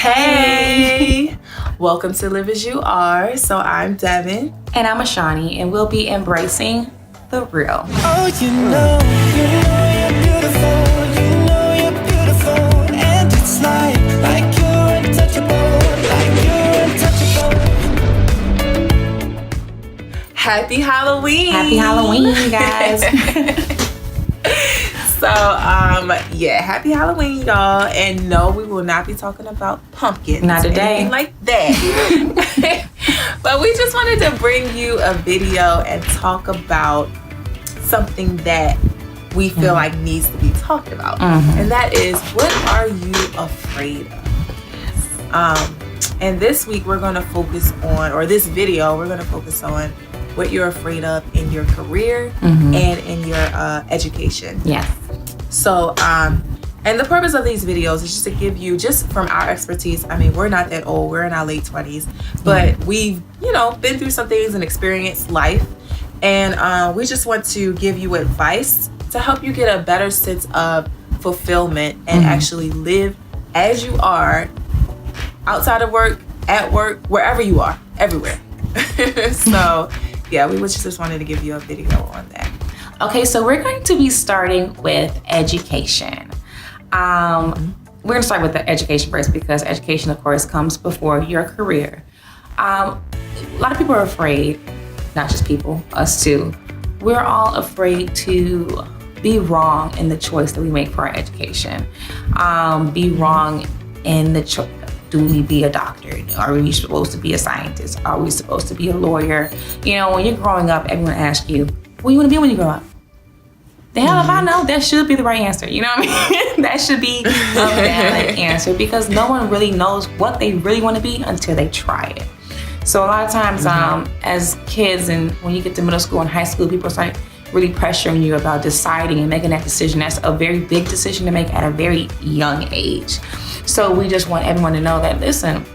Hey! Welcome to Live As You Are. So I'm Devin. And I'm Ashani, and we'll be embracing the real. Oh, you know you're beautiful, and it's like you're untouchable. Happy Halloween! Happy Halloween, guys. So, happy Halloween, y'all. And no, we will not be talking about pumpkins. Not today. Like that. But we just wanted to bring you a video and talk about something that we feel like needs to be talked about. And that is, what are you afraid of? And this week we're going to focus on, or this video, we're going to focus on what you're afraid of in your career and in your education. Yes. So, and the purpose of these videos is just to give you, just from our expertise, I mean, we're not that old, we're in our late 20s, but we've, been through some things and experienced life. And we just want to give you advice to help you get a better sense of fulfillment and actually live as you are, outside of work, at work, wherever you are, everywhere. So, yeah, we just wanted to give you a video on that. Okay, so we're going to be starting with education. We're going to start with the education first because education, of course, comes before your career. A lot of people are afraid, not just people, us too. We're all afraid to be wrong in the choice that we make for our education. Be wrong in the choice. Do we be a doctor? Are we supposed to be a scientist? Are we supposed to be a lawyer? When you're growing up, everyone asks you, what do you want to be when you grow up? The hell if I know, that should be the right answer. You know what I mean? That should be a valid answer because no one really knows what they really want to be until they try it. So a lot of times as kids and when you get to middle school and high school, people start really pressuring you about deciding and making that decision. That's a very big decision to make at a very young age. So we just want everyone to know that, listen,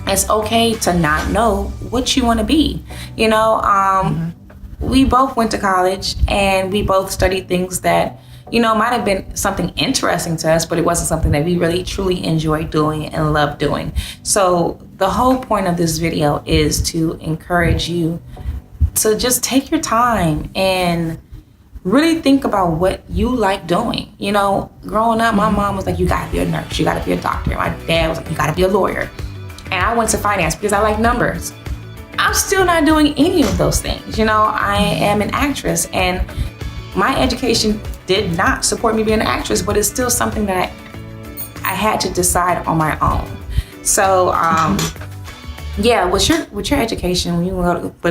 it's okay to not know what you want to be. We both went to college and we both studied things that, might have been something interesting to us, but it wasn't something that we really truly enjoyed doing and loved doing. So the whole point of this video is to encourage you to just take your time and really think about what you like doing. Growing up, my mom was like, you gotta be a nurse, you gotta be a doctor. My dad was like, you gotta be a lawyer. And I went to finance because I like numbers. I'm still not doing any of those things. I am an actress and my education did not support me being an actress, but it's still something that I had to decide on my own. So, with your education, when you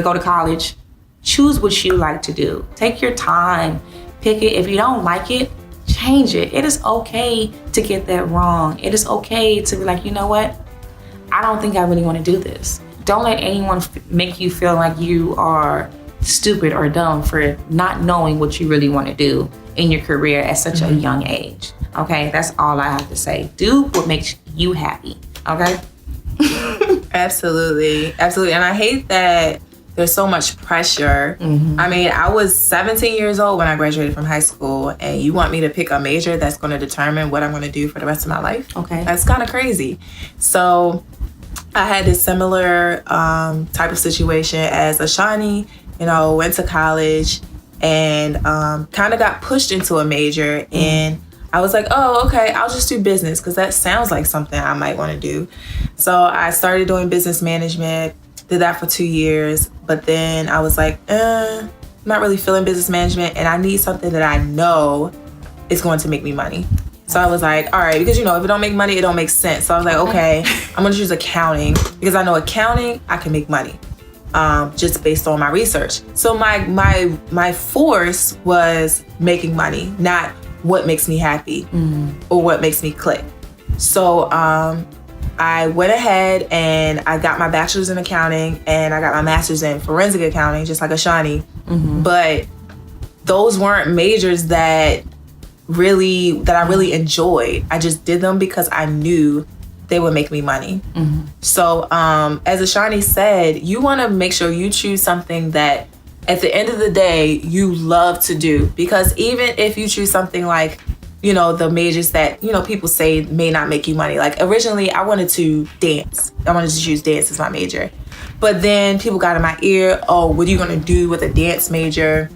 go to college, choose what you like to do. Take your time, pick it. If you don't like it, change it. It is okay to get that wrong. It is okay to be like, you know what? I don't think I really want to do this. Don't let anyone make you feel like you are stupid or dumb for not knowing what you really want to do in your career at such a young age. Okay, that's all I have to say. Do what makes you happy. Okay. Absolutely. And I hate that there's so much pressure. I mean, I was 17 years old when I graduated from high school, and you want me to pick a major that's going to determine what I'm going to do for the rest of my life? Okay. That's kind of crazy. So I had this similar type of situation as Ashani, went to college and kind of got pushed into a major. And I was like, oh, okay, I'll just do business because that sounds like something I might want to do. So I started doing business management, did that for 2 years. But then I was like, I'm not really feeling business management and I need something that I know is going to make me money. So I was like, all right, because if it don't make money, it don't make sense. So I was like, okay, I'm gonna choose accounting because I know accounting, I can make money, just based on my research. So my force was making money, not what makes me happy or what makes me click. So I went ahead and I got my bachelor's in accounting and I got my master's in forensic accounting, just like Ashani. But those weren't majors that I really enjoyed. I just did them because I knew they would make me money. So as Ashani said, you want to make sure you choose something that at the end of the day you love to do, because even if you choose something like the majors that, people say may not make you money. Like originally I wanted to dance. I wanted to choose dance as my major. But then people got in my ear, oh, what are you going to do with a dance major?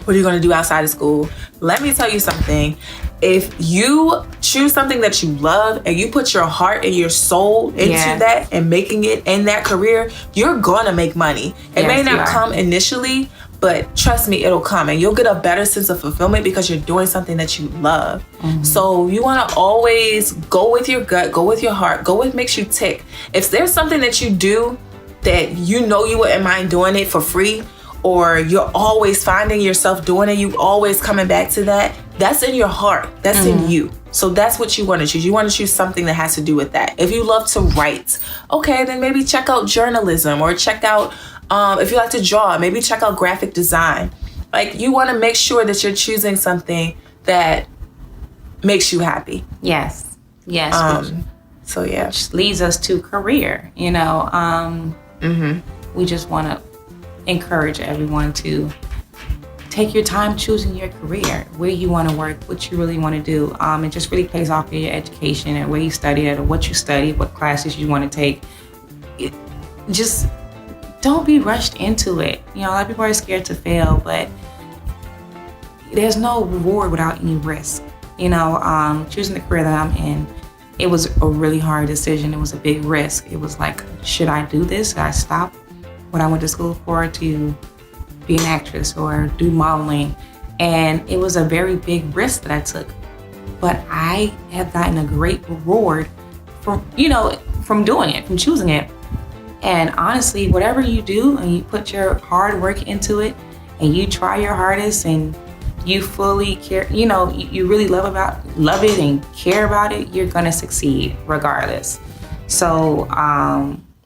What are you going to do outside of school? Let me tell you something. If you choose something that you love and you put your heart and your soul into that and making it in that career, you're going to make money. It may not come initially, but trust me, it'll come, and you'll get a better sense of fulfillment because you're doing something that you love. So you want to always go with your gut, go with your heart, go with makes you tick. If there's something that you do that you wouldn't mind doing it for free, or you're always finding yourself doing it, you always coming back to that, that's in your heart, that's in you. So that's what you want to choose. You want to choose something that has to do with that. If you love to write, okay, then maybe check out journalism, or check out, if you like to draw, maybe check out graphic design. Like, you want to make sure that you're choosing something that makes you happy. Yes. So yeah. Which leads us to career, We just want to encourage everyone to take your time choosing your career, where you want to work, what you really want to do. It just really plays off of your education and where you study at, or what you study, what classes you want to take. Just don't be rushed into it. A lot of people are scared to fail, but there's no reward without any risk. Choosing the career that I'm in, it was a really hard decision. It was a big risk. It was like, should I do this? Should I stop what I went to school for to be an actress or do modeling? And it was a very big risk that I took. But I have gotten a great reward from doing it, from choosing it. And honestly, whatever you do and you put your hard work into it and you try your hardest and you fully care, you really love it and care about it, you're gonna succeed regardless. So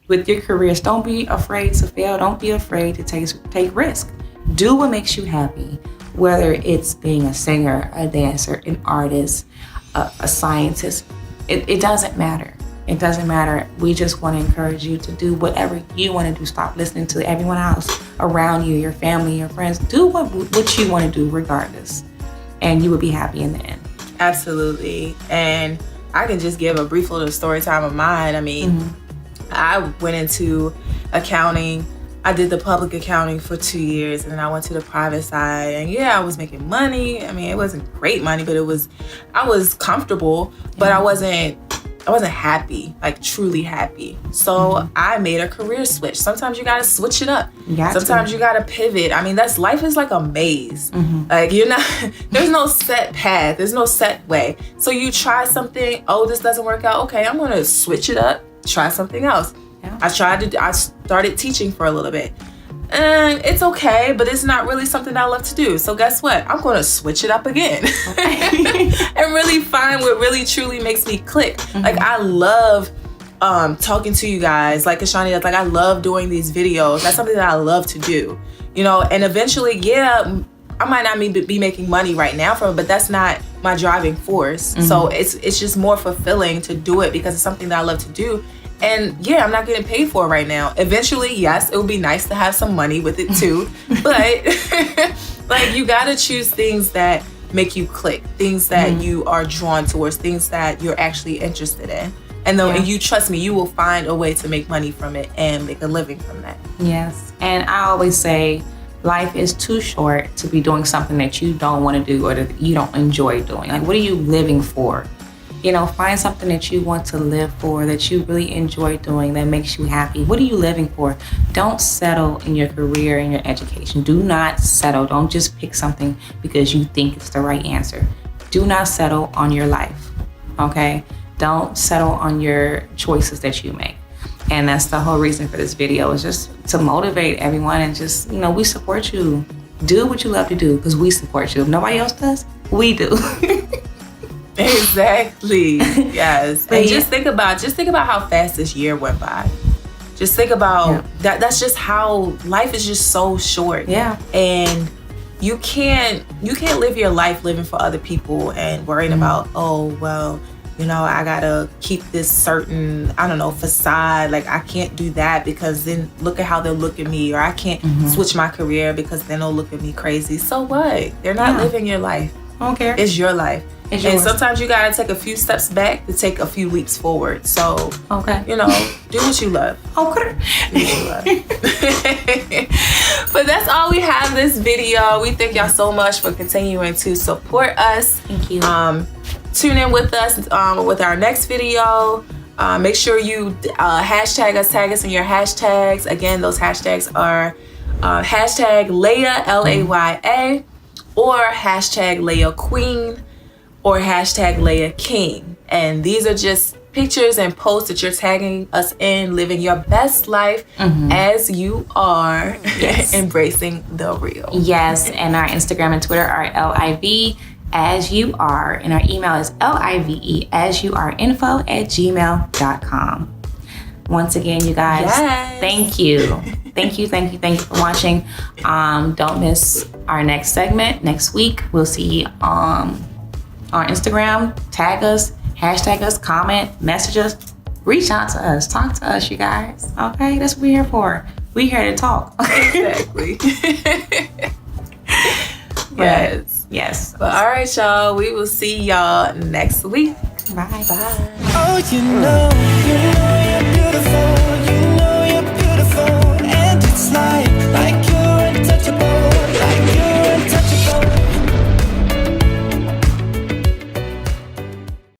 with your careers, don't be afraid to fail. Don't be afraid to take risk. Do what makes you happy, whether it's being a singer, a dancer, an artist, a scientist. It doesn't matter. It doesn't matter. We just want to encourage you to do whatever you want to do. Stop listening to everyone else around you, your family, your friends. Do what you want to do regardless, and you will be happy in the end. Absolutely. And I can just give a brief little story time of mine. I mean, I went into accounting. I did the public accounting for 2 years, and then I went to the private side. And I was making money. I mean, it wasn't great money, but I was comfortable, but I wasn't happy, like truly happy. So I made a career switch. Sometimes you gotta switch it up. Sometimes you gotta pivot. I mean, life is like a maze. Like there's no set path. There's no set way. So you try something, oh, this doesn't work out. Okay, I'm gonna switch it up, try something else. I started teaching for a little bit. And it's okay, but it's not really something I love to do. So guess what? I'm going to switch it up again and really find what really truly makes me click. Like, I love talking to you guys. Like Ashani, like, I love doing these videos. That's something that I love to do, and eventually, I might not be making money right now from it, but that's not my driving force. So it's just more fulfilling to do it because it's something that I love to do. And I'm not getting paid for it right now. Eventually, yes, it would be nice to have some money with it too. But like, you gotta choose things that make you click, things that you are drawn towards, things that you're actually interested in. And and you trust me, you will find a way to make money from it and make a living from that. Yes. And I always say, life is too short to be doing something that you don't want to do or that you don't enjoy doing. Like, what are you living for? Find something that you want to live for, that you really enjoy doing, that makes you happy. What are you living for? Don't settle in your career and your education. Do not settle. Don't just pick something because you think it's the right answer. Do not settle on your life, okay? Don't settle on your choices that you make. And that's the whole reason for this video, is just to motivate everyone and just, we support you. Do what you love to do because we support you. If nobody else does, we do. Exactly. Yes. And just think about how fast this year went by. Just think about that. That's just how life is just so short. Yeah. And you can't live your life living for other people and worrying about, oh, well, I gotta keep this certain, facade. Like, I can't do that because then look at how they'll look at me, or I can't switch my career because then they'll look at me crazy. So what? They're not living your life. I don't care. It's your life. It's And yours. sometimes you gotta take a few steps back to take a few leaps forward. So, Okay. you know, do what you love. Okay. Do what you love. But that's all we have this video. We thank y'all so much for continuing to support us. Thank you. Tune in with us with our next video. Make sure you hashtag us, tag us in your hashtags. Again, those hashtags are hashtag Leia, Laya, or hashtag Leia Queen, or hashtag Leia King. And these are just pictures and posts that you're tagging us in, living your best life as you are, embracing the real. Yes, and our Instagram and Twitter are LIV as you are, and our email is liveyouareinfo@gmail.com. Once again, you guys, thank you. Thank you for watching. Don't miss our next segment next week. We'll see you on Instagram. Tag us, hashtag us, comment, message us, reach out to us, talk to us, you guys. Okay, that's what we're here for. We're here to talk. Exactly. Yes. Yes. But all right, y'all. We will see y'all next week. Bye. Bye. Oh, you know